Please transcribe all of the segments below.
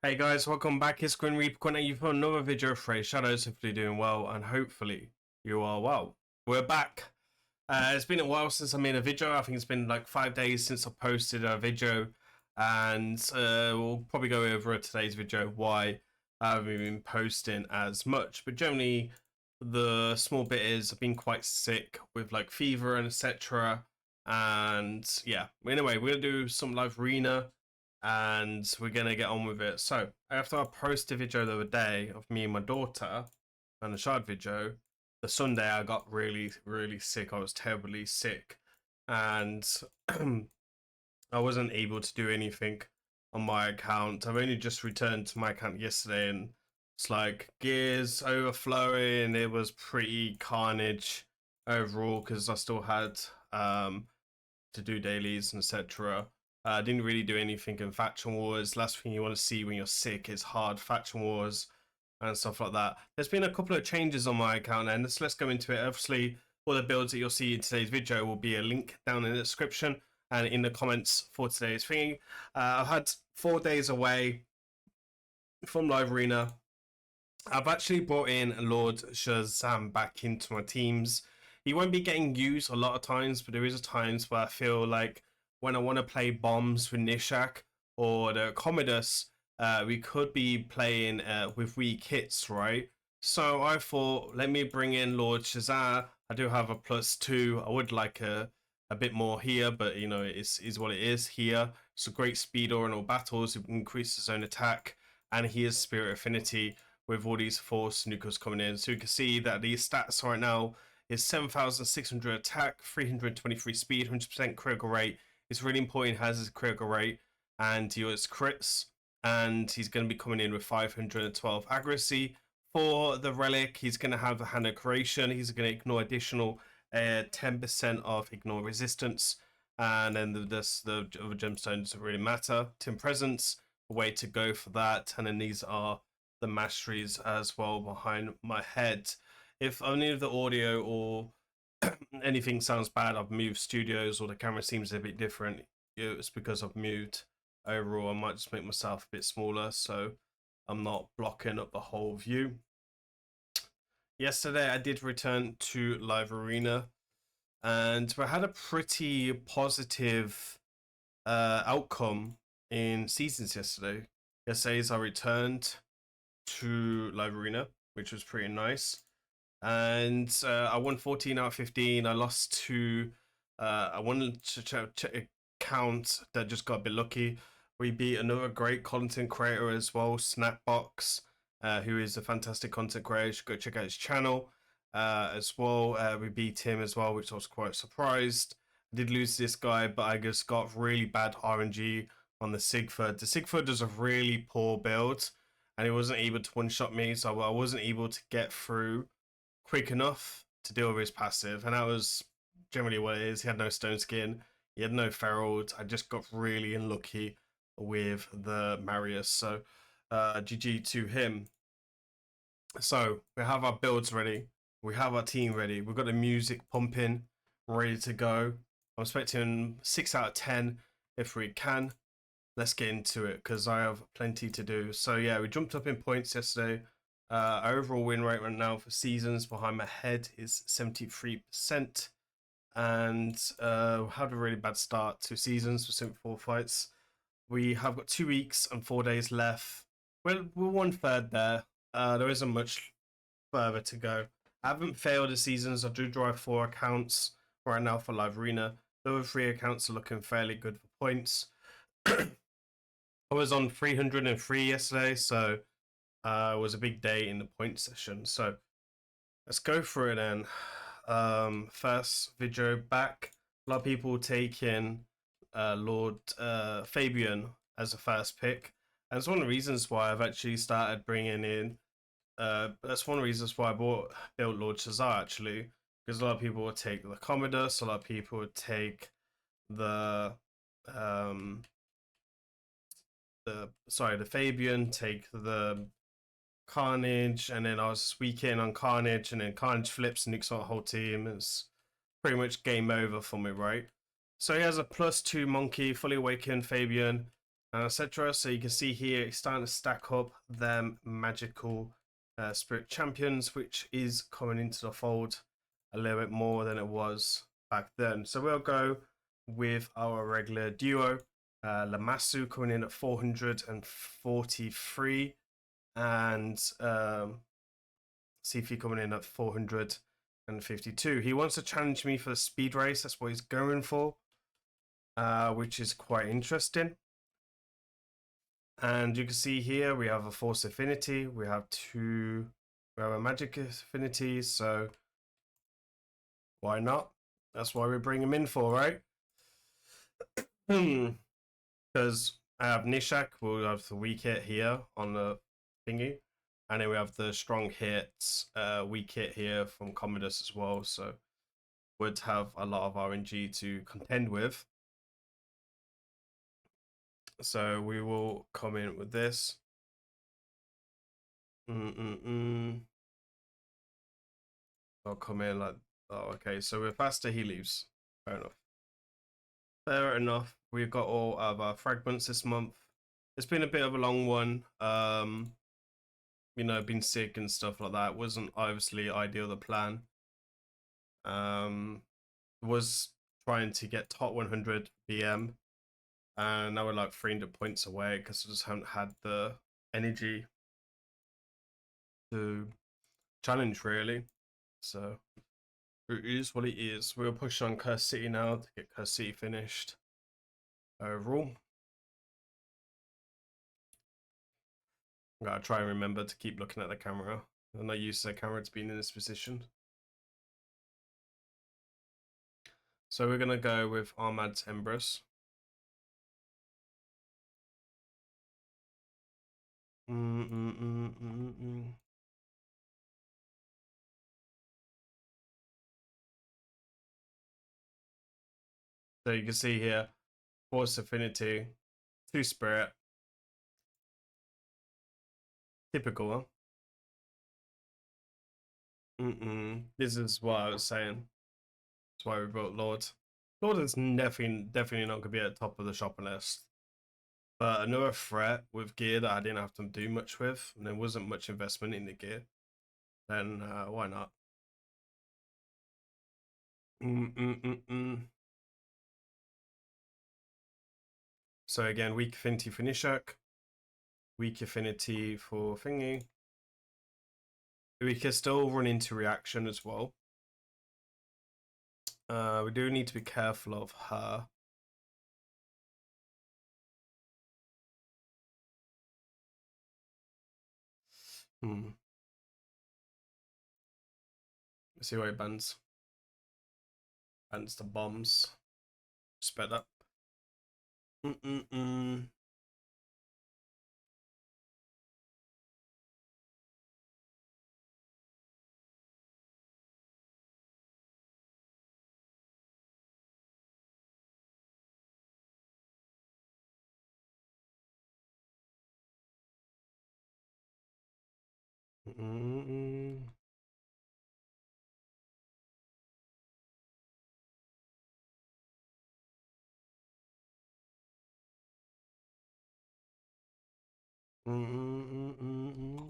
Hey guys, welcome back. It's Grim Reaper coming at you for another video of Raidshadowlegends. Hopefully doing well, and hopefully you are well. We're back. It's been a while since I made a video. I think it's been like 5 days since I posted a video, and we'll probably go over today's video why I haven't been posting as much. But generally, the small bit is I've been quite sick with like fever and etc. And yeah, anyway, we're gonna do some live arena and we're gonna get on with it. So after I posted a video the other day of me and my daughter and a shard video, the Sunday I got really sick. I was terribly sick, and I wasn't able to do anything on my account. I've only just returned to my account yesterday, and it's like gears overflowing. It was pretty carnage overall because I still had to do dailies and etc. I didn't really do anything in faction wars. Last thing you want to see when you're sick is hard faction wars and stuff like that. There's been a couple of changes on my account, and let's go into it. Obviously, all the builds that you'll see in today's video will be a link down in the description and in the comments for today's thing. I've had 4 days away from live arena. I've actually brought in Lord Shazar back into my teams. He won't be getting used a lot of times, but there is times where I feel like when I want to play bombs with Nishak or the Commodus, we could be playing with weak hits, right? So I thought, let me bring in Lord Shazar. I do have a +2. I would like a bit more here, but you know, it is what it is here. It's a great speeder in all battles. It increases his own attack, and he has Spirit Affinity with all these 4 snookers coming in. So you can see that these stats right now is 7,600 attack, 323 speed, 100% critical rate. It's really important he has his critical rate and he has crits, and he's going to be coming in with 512 accuracy. For the relic, he's going to have a hand of creation. He's going to ignore additional 10% of ignore resistance, and then the other gemstone doesn't really matter. Tim Presence, a way to go for that, and then these are the masteries as well behind my head. If any of the audio or anything sounds bad, I've moved studios or the camera seems a bit different, it's because I've moved overall. I might just make myself a bit smaller so I'm not blocking up the whole view. Yesterday I did return to live arena, and we had a pretty positive outcome in seasons yesterday. Yesterday's I returned to live arena, which was pretty nice, and I won 14 out of 15. I lost to I wanted to check a count that just got a bit lucky. We beat another great content creator as well, Snapbox, who is a fantastic content creator. You should go check out his channel as well. We beat him as well, which I was quite surprised. I did lose this guy, but I just got really bad RNG on the Sigford. The Sigford does a really poor build, and he wasn't able to one-shot me, so I wasn't able to get through quick enough to deal with his passive, and that was generally what it is. He had no stone skin, he had no ferald. I just got really unlucky with the Marius, so GG to him. So we have our builds ready, we have our team ready, we've got the music pumping, ready to go. I'm expecting 6 out of 10 if we can. Let's get into it because I have plenty to do. So yeah, we jumped up in points yesterday. Our overall win rate right now for seasons behind my head is 73%, and had a really bad start to seasons for 74 fights. We have got 2 weeks and 4 days left. We're 1/3 there. There isn't much further to go. I haven't failed the seasons. I do drive 4 accounts right now for live arena. The other 3 accounts are looking fairly good for points. I was on 303 yesterday, so it was a big day in the point session. So let's go for it then. First video back. A lot of people taking Lord Fabian as a first pick, and it's one of the reasons why I've actually started bringing in. That's one of the reasons why I built Lord Shazar, actually, because a lot of people would take the Commodus, a lot of people would take the Fabian, take the Carnage, and then I was weekend on Carnage, and then Carnage flips and nukes our whole team. It's pretty much game over for me, right? So he has a +2 monkey, fully awakened Fabian, and etc. So you can see here it's starting to stack up them magical spirit champions, which is coming into the fold a little bit more than it was back then. So we'll go with our regular duo, Lamasu coming in at 443, and Sifi coming in at 452. He wants to challenge me for the speed race. That's what he's going for, which is quite interesting. And you can see here we have a force affinity, we have a magic affinity, so why not? That's why we bring him in for, right? Because I have Nishak, we'll have the weak hit here on the thingy, and then we have the strong hits, weak hit here from Commodus as well, so would have a lot of RNG to contend with. So we will come in with this. I'll come in like, oh, okay, so we're faster, he leaves. Fair enough. Fair enough. We've got all of our fragments this month. It's been a bit of a long one. You know, been sick and stuff like that. Wasn't obviously ideal, the plan. Was trying to get top 100 BM, and now we're like 300 points away because I just haven't had the energy to challenge really. So it is what it is. We'll push on Curse City now to get Curse City finished overall. I gotta try and remember to keep looking at the camera. I'm not used to the camera to being in this position. So we're gonna go with Armad's Embrace. So you can see here, Force Affinity, 2 Spirit. Typical, huh? This is what I was saying. That's why we brought Lord. Lord is definitely not gonna be at the top of the shopping list. But another threat with gear that I didn't have to do much with, and there wasn't much investment in the gear, then why not? So again, weak affinity for Nishak, weak affinity for Thingy. We can still run into reaction as well. We do need to be careful of her. Let's see where it bans. Bans the bombs. Sped up.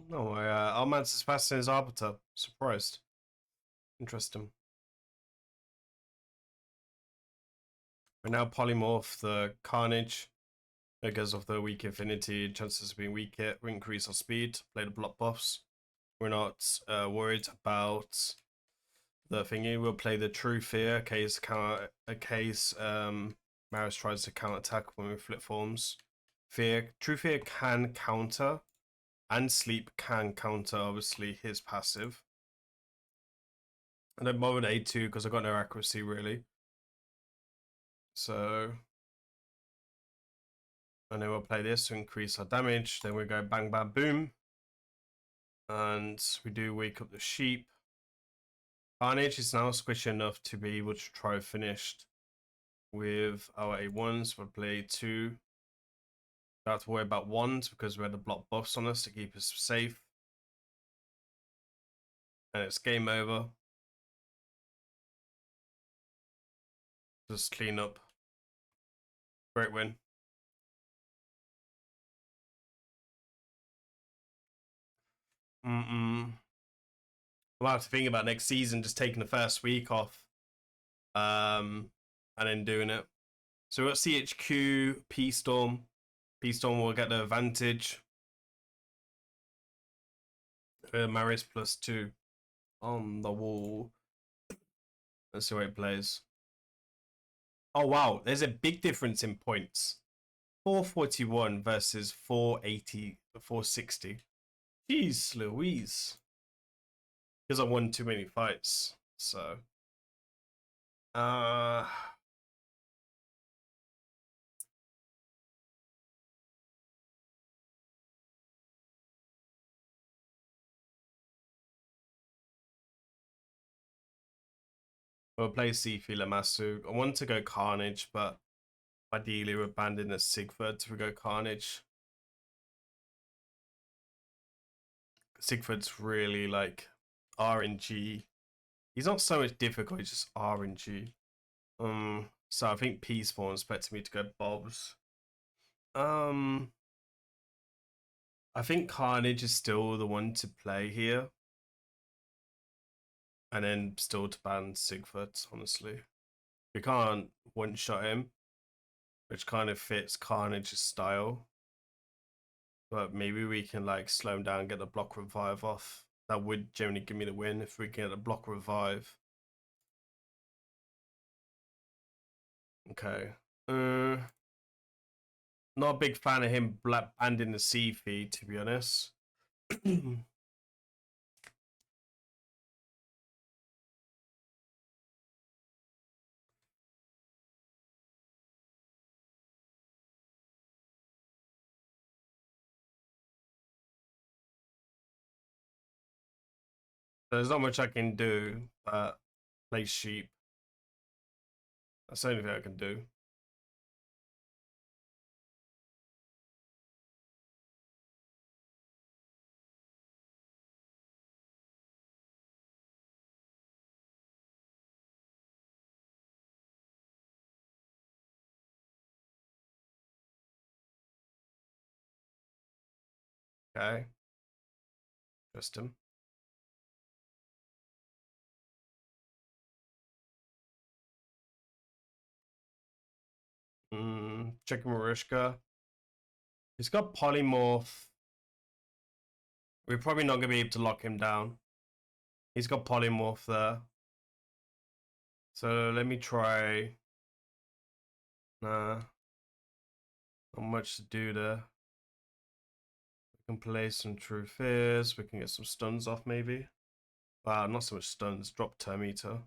No, Armad's as fast as Arbiter. Surprised. Interesting. We now polymorph the Carnage because of the weak affinity. Chances of being weak hit. We increase our speed. Play the block buffs. We're not worried about the thingy. We'll play the True Fear case Maris tries to counterattack when we flip forms. True Fear can counter, and Sleep can counter, obviously, his passive. I don't bother with A2 because I've got no accuracy, really. So, and then we'll play this to increase our damage. Then we go bang, bang, boom. And we do wake up the sheep. Carnage is now squishy enough to be able to try finished with our A1s. We'll play 2. Don't have to worry about 1s because we had the block buffs on us to keep us safe. And it's game over. Just clean up. Great win. I'll have to think about next season, just taking the first week off, and then doing it. So we've got CHQ, P Storm. P Storm will get the advantage. Maris +2 on the wall. Let's see how it plays. Oh wow, there's a big difference in points. 441 versus 480, 460. Jeez Louise. Because I won too many fights. So we'll play Sifu Lamasu. I want to go Carnage, but ideally we're banding a Sigford to go Carnage. Sigford's really like RNG. He's not so much difficult, he's just RNG. So I think Peaceful expecting me to go Bobs. I think Carnage is still the one to play here. And then still to ban Sigford, honestly. We can't one-shot him, which kind of fits Carnage's style. But maybe we can like slow him down and get the block revive off. That would generally give me the win if we get a block revive. Okay. Not a big fan of him black banding the C feed, to be honest. There's not much I can do, but play sheep. That's the only thing I can do. Okay. Trust him. Checking Marishka. He's got polymorph. We're probably not going to be able to lock him down. He's got polymorph there. So let me try. Nah. Not much to do there. We can play some True Fears. We can get some stuns off maybe. Wow, not so much stuns. Drop Termeter.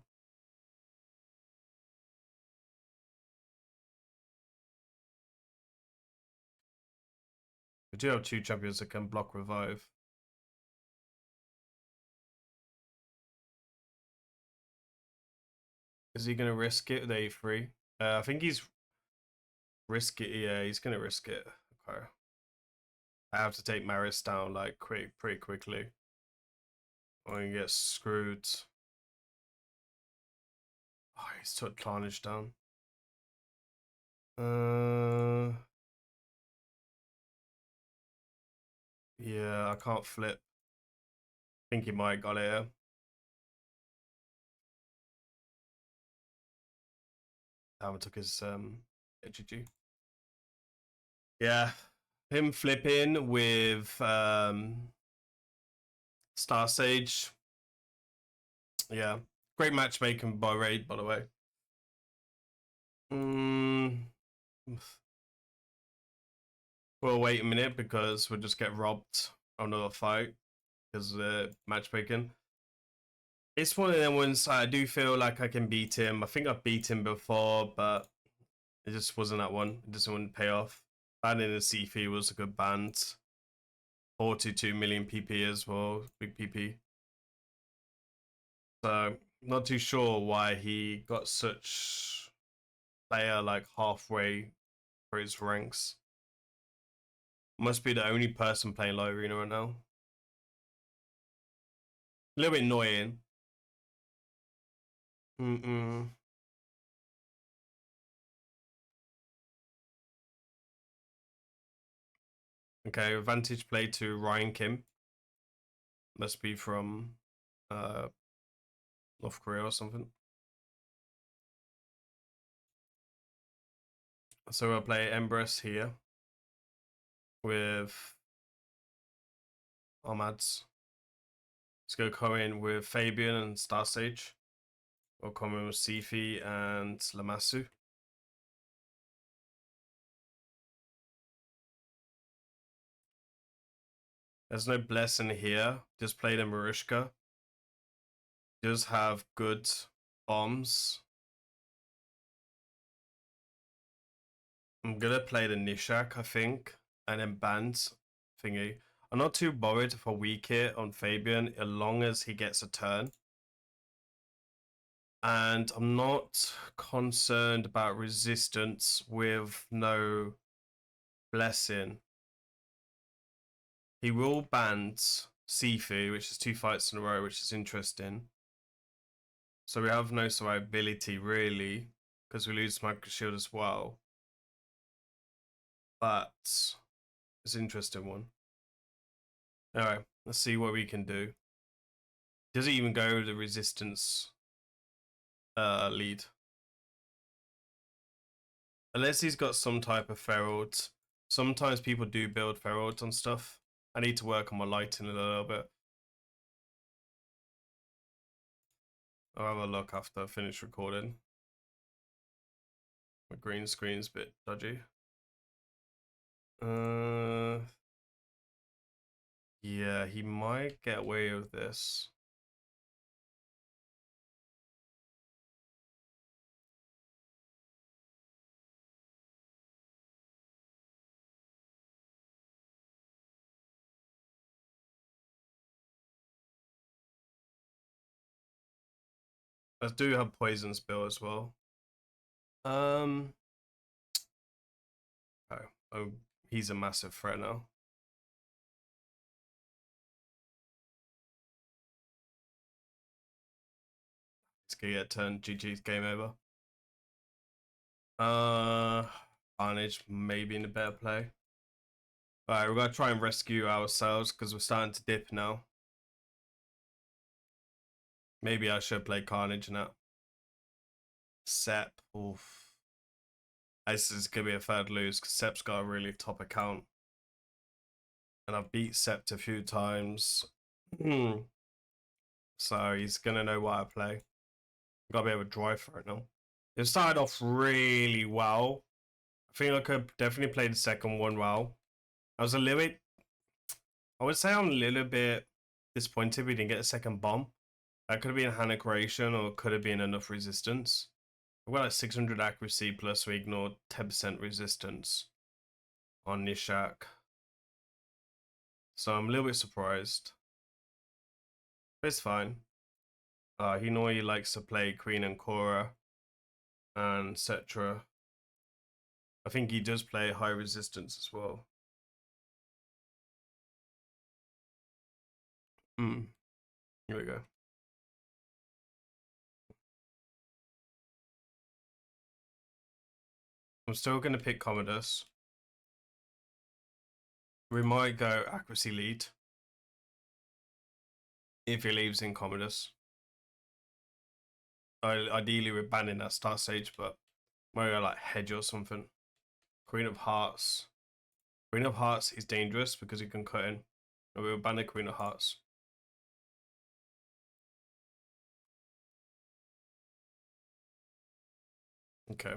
We do have two champions that can block revive. Is he going to risk it with A3? I think he's risk it. Yeah, he's going to risk it. Okay. I have to take Maris down like pretty quickly. I'm going to get screwed. Oh, he's took Carnage down. Yeah, I can't flip. I think he might got it here. Haven't took his GG. Yeah, him flipping with Star Sage. Yeah, great matchmaking by Raid, by the way. We'll wait a minute because we'll just get robbed on another fight because matchmaking. It's one of them ones I do feel like I can beat him. I think I've beat him before, but it just wasn't that one. It just wouldn't pay off. Banning the CF was a good band. 42 million PP as well. Big PP. So, not too sure why he got such player like halfway for his ranks. Must be the only person playing low arena right now. A little bit annoying. Okay, advantage play to Ryan Kim. Must be from North Korea or something. So we'll play Empress here with Armads. Let's go come in with Fabian and Starsage. We'll come in with Sifi and Lamassu. There's no blessing here. Just play the Marishka. Just have good bombs. I'm gonna play the Nishak, I think, and then Bands thingy. I'm not too worried for weak hit on Fabian as long as he gets a turn. And I'm not concerned about resistance with no blessing. He will ban Sifu, which is 2 fights in a row, which is interesting. So we have no survivability really, because we lose Micro Shield as well. But it's an interesting one. Alright, let's see what we can do. Does it even go the resistance lead? Unless he's got some type of ferals. Sometimes people do build ferals on stuff. I need to work on my lighting a little bit. I'll have a look after I finish recording. My green screen's a bit dodgy. Yeah, he might get away with this. I do have poison spill as well. Oh, he's a massive threat now. It's gonna get turned. GG's game over. Carnage maybe in a better play. Alright, we're gonna try and rescue ourselves because we're starting to dip now. Maybe I should play Carnage now. Sep, oof. This is gonna be a third lose because Sep's got a really top account. And I've beat Sept a few times. So he's gonna know what I play. Gotta be able to drive for it now. It started off really well. I think I could definitely play the second one well. I was a little bit, I would say I'm a little bit disappointed we didn't get a second bomb. That could have been a Hana creation or could have been enough resistance. We've got like 600 accuracy plus we ignored 10% resistance on Nishak. So I'm a little bit surprised. But it's fine. He normally likes to play Queen and Cora and etc. I think he does play high resistance as well. Here we go. I'm still going to pick Commodus. We might go accuracy lead if he leaves in Commodus. Ideally, we're banning that Star Sage, but maybe like Hedge or something. Queen of Hearts. Queen of Hearts is dangerous because you can cut in. And we'll ban the Queen of Hearts. Okay.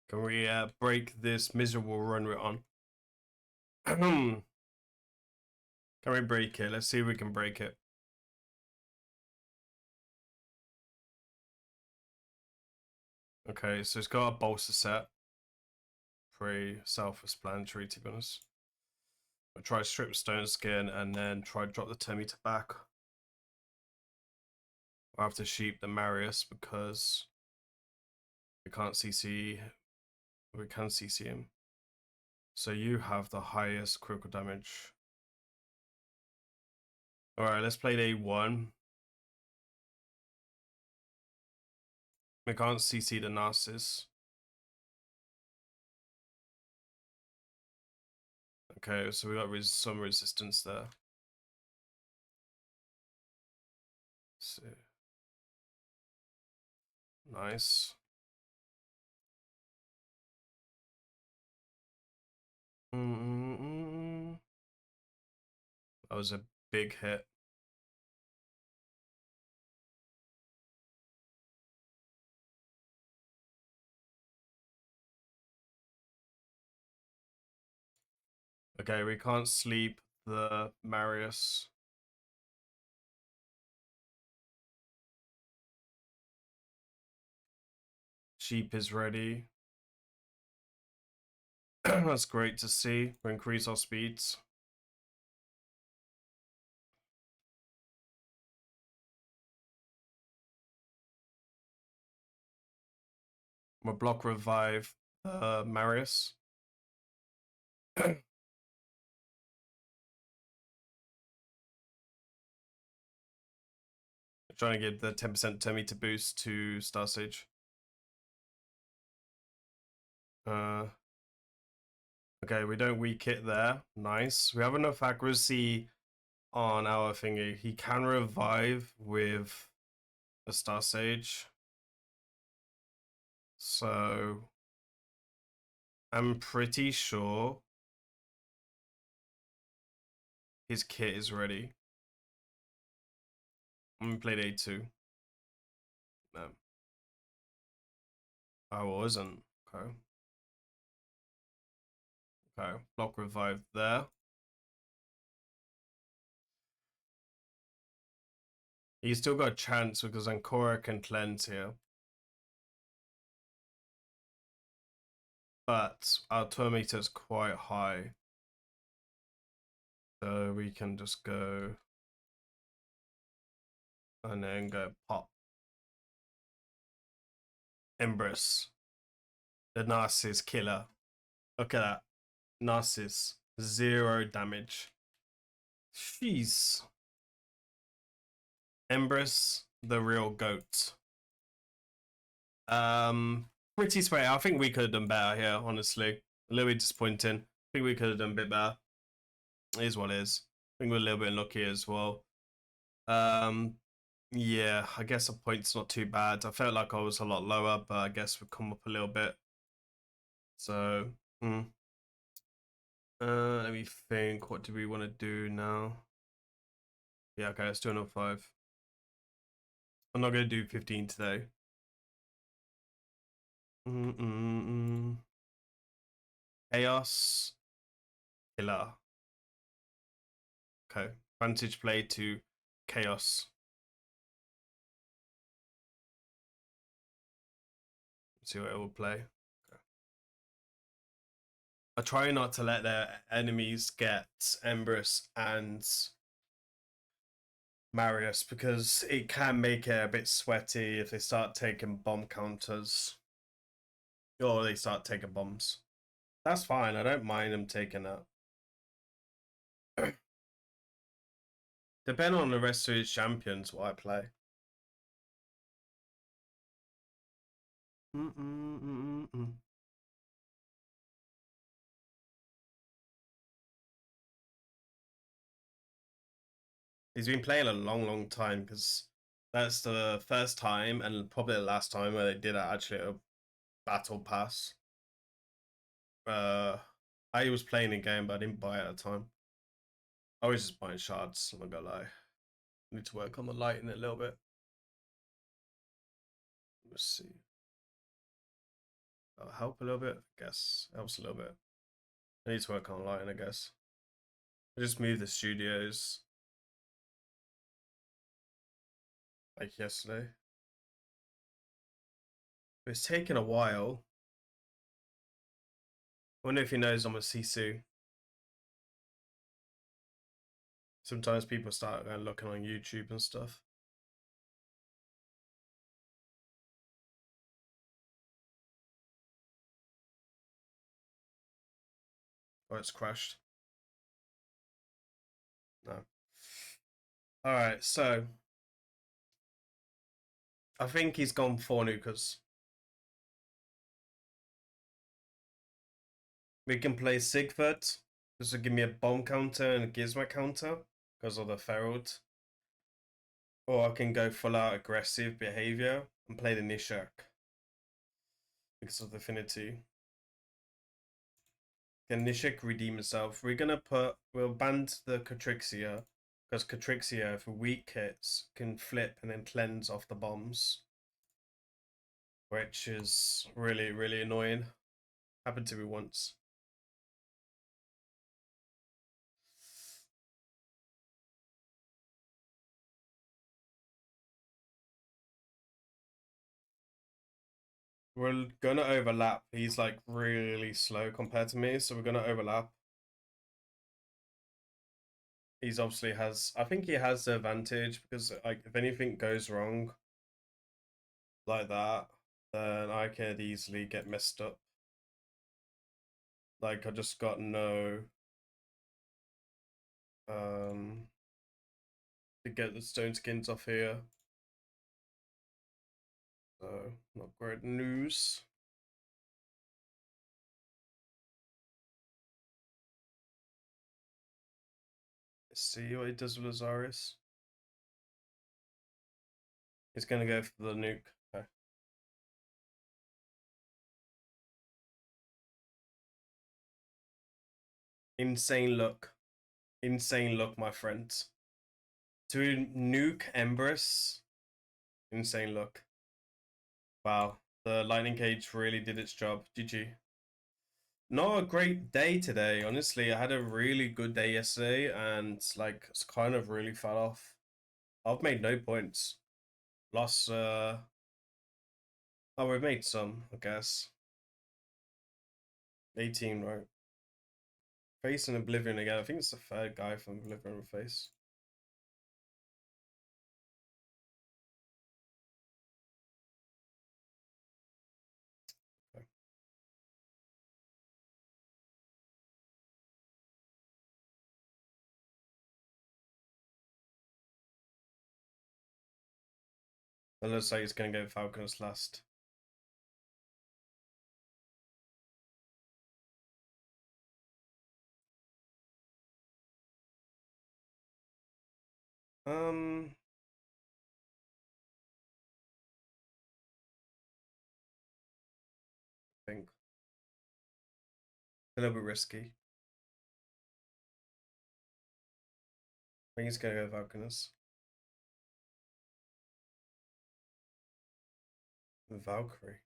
Can we break this miserable run we're on? Can we break it? Let's see if we can break it. Okay, so it's got a bolster set. Pretty self-explanatory, to be honest. I'll try strip stone skin and then try drop the 10 meter back. I'll have to sheep the Marius because we can't CC. We can CC him. So you have the highest critical damage. Alright, let's play day 1. We can't CC the Narcissus. Okay, so we got some resistance there. So nice. That was a big hit. Okay, we can't sleep the Marius. Sheep is ready. That's great to see. We increase our speeds. We'll block revive Marius. Trying to give the 10% Termita boost to Star Sage. Okay, we don't weak it there. Nice. We have enough accuracy on our thingy. He can revive with a Star Sage. So I'm pretty sure his kit is ready. I'm gonna play A2. No. I wasn't. Okay. Okay. Block revive there. He's still got a chance because Ancora can cleanse here. But our turn meter is quite high. So we can just go and then go pop. Embrace. The Narcissus killer. Look at that. Narcissus. 0 damage. Jeez. Embrace, the real goat. Pretty sweet. I think we could have done better here, honestly. A little bit disappointing. I think we could have done a bit better. It is what it is. I think we're a little bit unlucky as well. Yeah, I guess a point's not too bad. I felt like I was a lot lower, but I guess we've come up a little bit. So, let me think. What do we want to do now? Yeah, okay, let's do another 5. I'm not going to do 15 today. Chaos Killer. Okay. Vantage play to Chaos. Let's see what it will play. Okay. I try not to let their enemies get Empress and Marius because it can make it a bit sweaty if they start taking bomb counters. Or they start taking bombs. That's fine. I don't mind them taking that. Depending on the rest of his champions, what I play. He's been playing a long time because that's the first time and probably the last time where they did actually a battle pass. I was playing a game, but I didn't buy it at the time. I was just buying shards. I'm not gonna lie. I need to work on the lighting a little bit. Let's see. That'll help a little bit. I guess helps a little bit. I need to work on lighting, I guess. I just moved the studios like yesterday. It's taken a while. I wonder if he knows I'm a Sisu. Sometimes people start looking on YouTube and stuff. Oh, it's crashed. No. Alright, so I think he's gone 4 nukers. We can play Sigvard This will give me a bomb counter and a gizmo counter because of the Ferald. Or I can go full out aggressive behavior and play the Nishak because of the affinity. Can Nishak redeem himself? We'll ban the Catrixia because Catrixia, for weak hits, can flip and then cleanse off the bombs, which is really, really annoying. Happened to me once. We're gonna overlap. He's like really slow compared to me, so we're gonna overlap. He's obviously has. I think he has the advantage because like if anything goes wrong like that, then I could easily get messed up. Like I just got no to get the stone skins off here. So not great news. Let's see what he does with Lazarus. He's gonna go for the nuke. Okay. Insane look. Insane look, my friends. To nuke Empress. Insane look. Wow. The lightning cage really did its job. GG. Not a great day today, honestly. I had a really good day yesterday and like it's kind of really fell off. I've made no points. Lost oh, we've made some, I guess. 18, right? Face and Oblivion again. I think it's the third guy from Oblivion with Face. Okay. It looks like he's gonna go Falcons last. I think a little bit risky. I think he's gonna go Falcons. Valkyrie.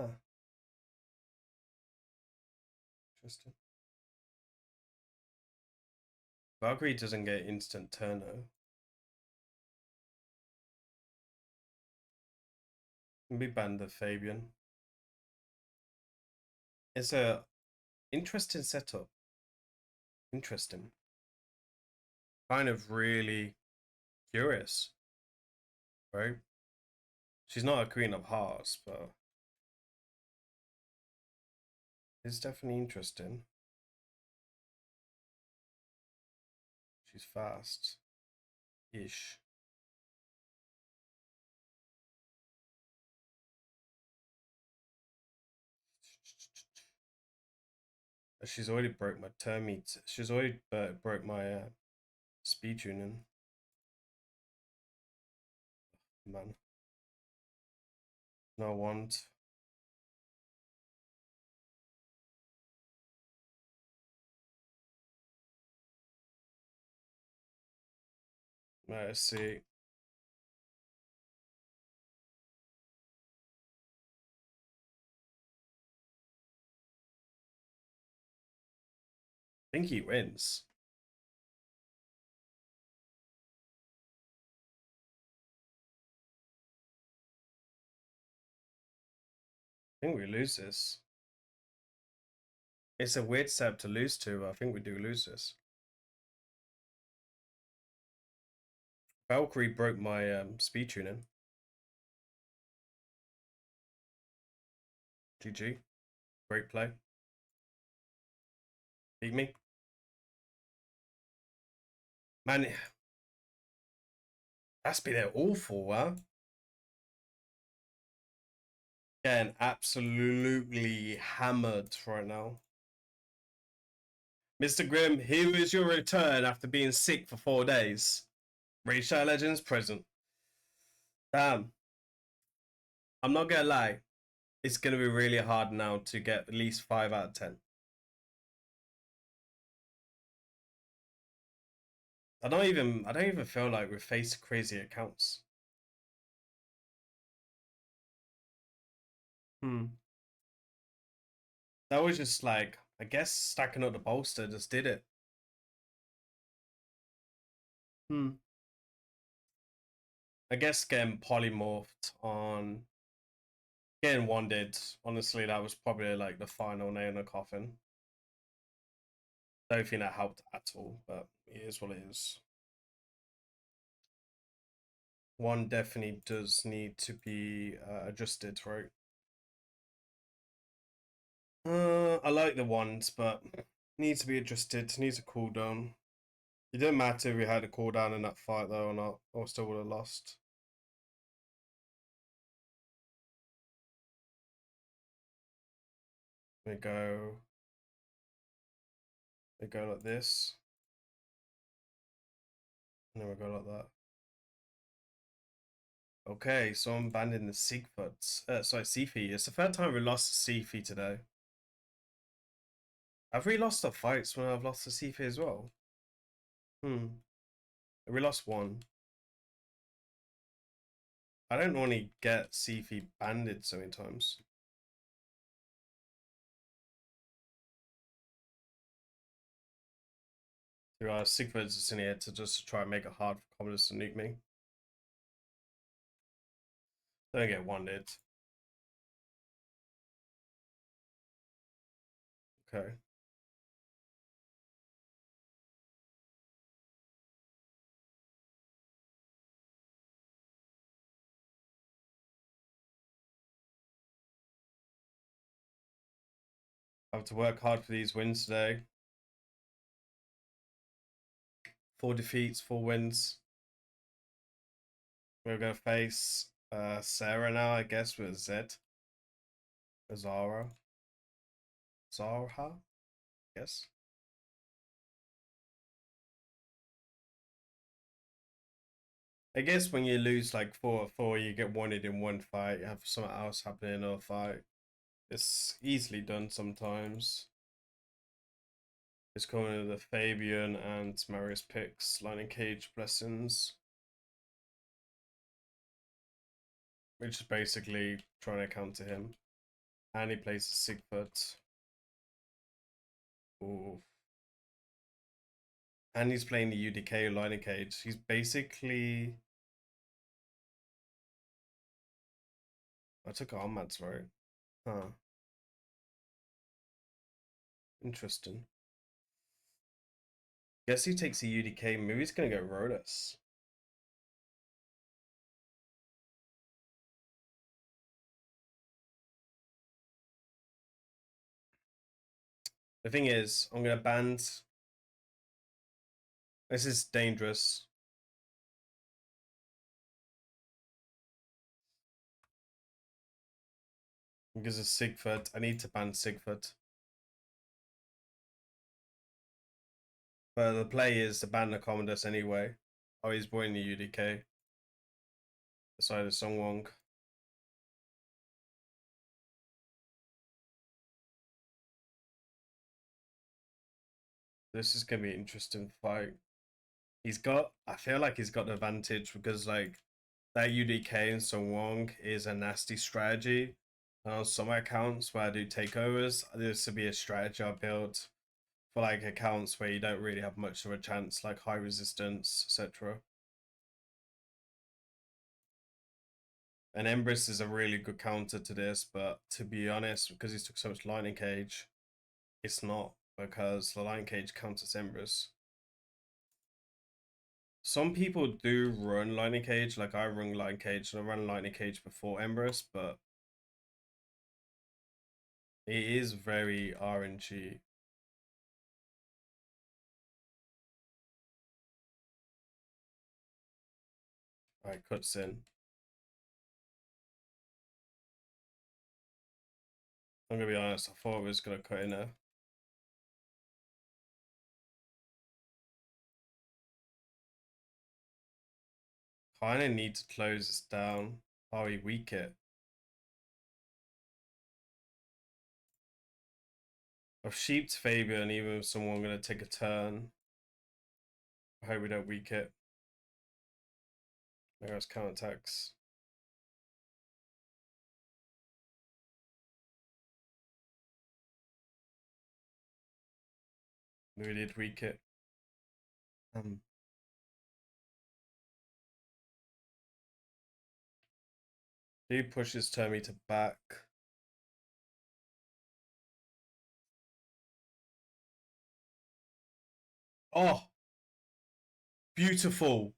Huh. Interesting. Valkyrie doesn't get instant turno. Can be banned the Fabian. It's a interesting setup. Interesting. Kind of really curious, right? She's not a Queen of Hearts, but it's definitely interesting. She's fast. Ish. She's already broke my termites. She's already broke my speed tuning. Man. No want. Let's see. I think he wins. I think we lose this. It's a weird setup to lose to, but I think we do lose this. Valkyrie broke my speed tuning. GG. Great play. Beat me. Man, that's been awful, huh? Getting absolutely hammered right now. Mr. Grim, here is your return after being sick for 4 days. Raidshadowlegends present. Damn. I'm not gonna lie. It's gonna be really hard now to get at least 5 out of 10. I don't even feel like we've faced crazy accounts. That was just like, I guess stacking up the bolster just did it. I guess getting polymorphed on getting wanded, honestly, that was probably like the final nail in the coffin. Don't think that helped at all, but it is what it is. One definitely does need to be adjusted, right? I like the ones, but needs to be adjusted. Needs a cooldown. It didn't matter if we had a cooldown in that fight though or not, or still would have lost. We go. We go like this, and then we go like that. Okay, so I'm banning the Siegfrieds. Sorry, Sifi. It's the third time we lost to Sifi today. Have we lost the fights when I've lost to Sifi as well? We lost one. I don't normally get Sifi banded so many times. There are Siegfrieds in here to just try and make it hard for commoners to nuke me. Don't get wanded. Okay. I have to work hard for these wins today. 4 defeats, 4 wins. We're gonna face Sarah now, I guess, with Z. Zara. Zara? Yes. I guess when you lose like 4-4, you get wanted in one fight, you have something else happen in another fight. It's easily done sometimes. It's coming with the Fabian and Marius picks, Lightning Cage Blessings. Which is basically trying to counter him. And he plays a Sigfoot. Ooh. And he's playing the UDK Lightning Cage. He's basically... I took Armads, right? Huh. Interesting. Guess he takes a UDK. Maybe he's gonna go Rhodas. The thing is, I'm gonna ban. This is dangerous. Because of Sigford, I need to ban Sigford. But the play is to ban the Commodus anyway. Oh, he's boying the UDK. Aside of Songwong. This is gonna be an interesting fight. I feel like he's got the advantage because like that UDK and Songwong is a nasty strategy. And on some accounts where I do takeovers, this would be a strategy I built for like accounts where you don't really have much of a chance, like high resistance, etc. And Empress is a really good counter to this, but to be honest, because he's took so much Lightning Cage, it's not, because the Lightning Cage counters Empress. Some people do run Lightning Cage, like I run Lightning Cage, and I ran Lightning Cage before Empress, but it is very RNG. Alright, cuts in. I'm gonna be honest, I thought it was gonna cut in there. kind of need to close this down. Oh, we weak it. I've sheeped Fabian, even if someone going to take a turn. I hope we don't weak it. There's counterattacks. We did weak it. He pushes Termy to back. Oh, beautiful.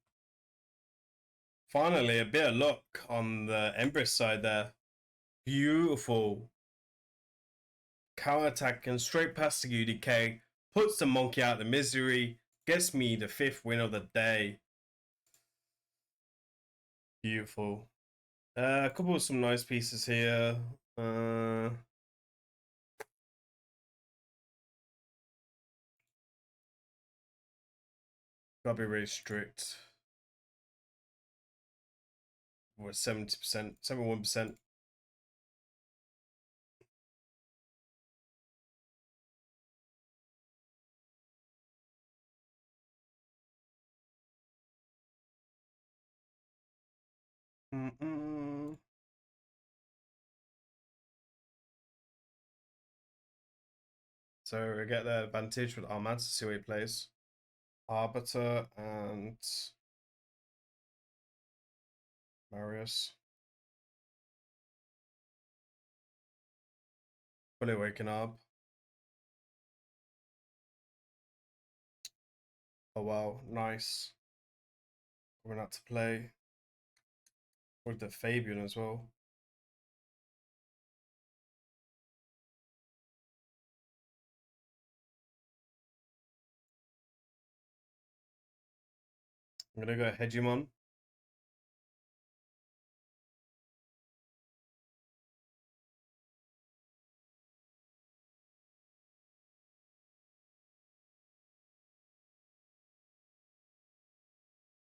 Finally, a bit of luck on the Empress side there. Beautiful. Counter attacking straight past the UDK. Puts the monkey out of misery. Gets me the 5th win of the day. Beautiful. A couple of some nice pieces here. Gotta be really strict. What, 70%, 71%. So we get the advantage with Armad to see what he plays. Arbiter and Marius. Fully waking up. Oh wow, nice. Coming out to play. With the Fabian as well. I'm gonna go Hegemon.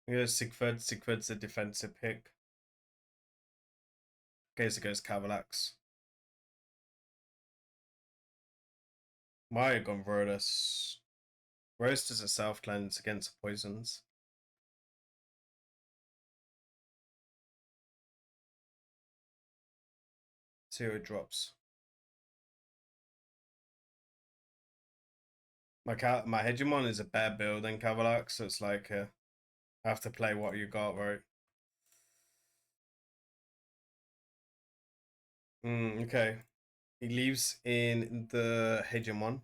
I'm gonna go Sigfrid. Sigfrid's a defensive pick. In case it goes Cavalax. Might have gone Rodus. Roast is a self cleanse against poisons. See who it drops. My Hegemon is a better build than Cavalax, so it's like I have to play what you got, right? Okay. He leaves in the Hegemon.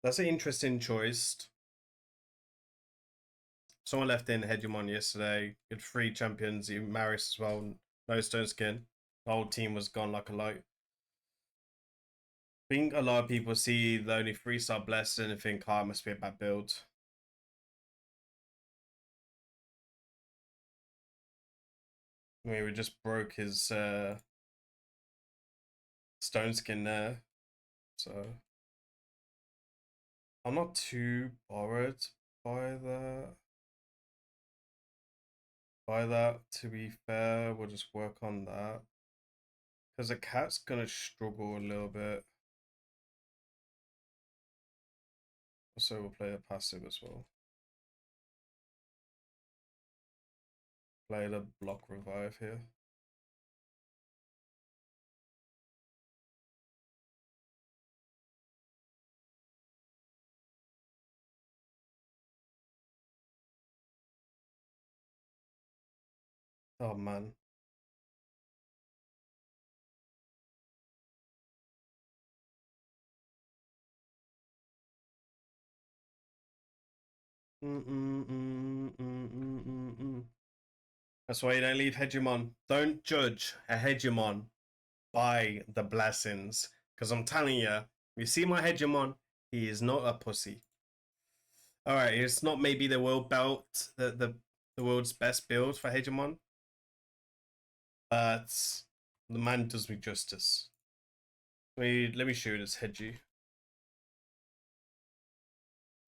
That's an interesting choice. Someone left in Hegemon yesterday. Good 3 champions, even Maris as well. No stone skin. The whole team was gone like a light. I think a lot of people see the only 3-star blessing and think, oh, it must be a bad build. I mean, we just broke his stone skin there. So I'm not too bothered by that. To be fair, we'll just work on that. Because the cat's gonna struggle a little bit. So we'll play a passive as well. Play the block revive here. Oh man. That's why you don't leave Hegemon. Don't judge a Hegemon by the blessings. Because I'm telling you see my Hegemon, he is not a pussy. Alright, it's not maybe the world belt, the world's best build for Hegemon. But the man does me justice. Let me show you this Hegi.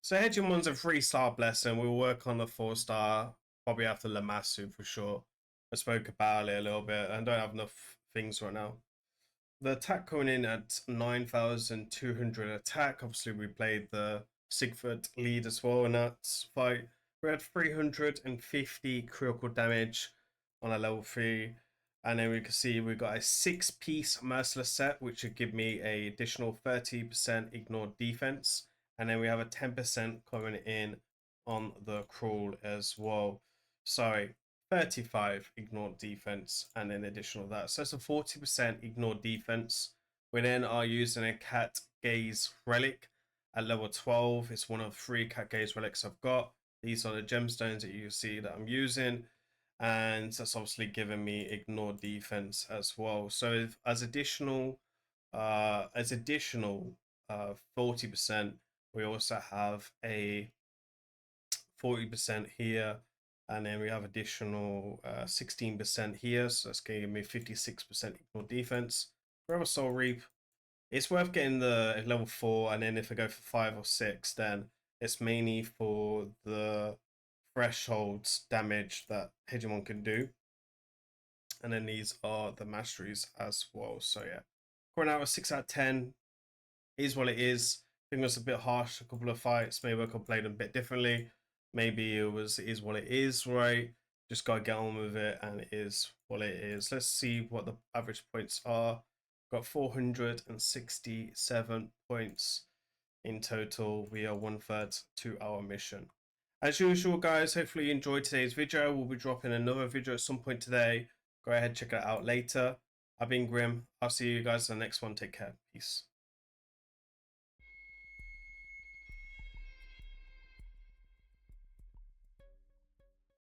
So Hegemon's a 3-star blessing. We'll work on the 4-star probably after Lamassu for sure. I spoke about it a little bit. I don't have enough things right now. The attack coming in at 9,200 attack. Obviously, we played the Sigford lead as well in that fight. We had 350 critical damage on a level 3. And then we can see we got a 6-piece Merciless set, which would give me a additional 30% ignored defense. And then we have a 10% coming in on the crawl as well. Sorry, 35 ignored defense and an additional that. So it's a 40% ignored defense. We then are using a cat gaze relic at level 12. It's one of 3 cat gaze relics I've got. These are the gemstones that you can see that I'm using. And that's obviously giving me ignored defense as well. So as additional 40%, we also have a 40% here, and then we have additional 16% here, so that's giving me 56% equal defense. Forever Soul Reap, it's worth getting the level 4, and then if I go for 5 or 6, then it's mainly for the thresholds damage that Hegemon can do. And then these are the masteries as well. So yeah, going out with 6 out of 10 is what it is. I think it was a bit harsh, a couple of fights. Maybe I could play them a bit differently. Maybe it is what it is, right? Just gotta get on with it, and it is what it is. Let's see what the average points are. Got 467 points in total. We are 1/3 to our mission. As usual, guys, hopefully you enjoyed today's video. We'll be dropping another video at some point today. Go ahead, check it out later. I've been Grim. I'll see you guys in the next one. Take care. Peace.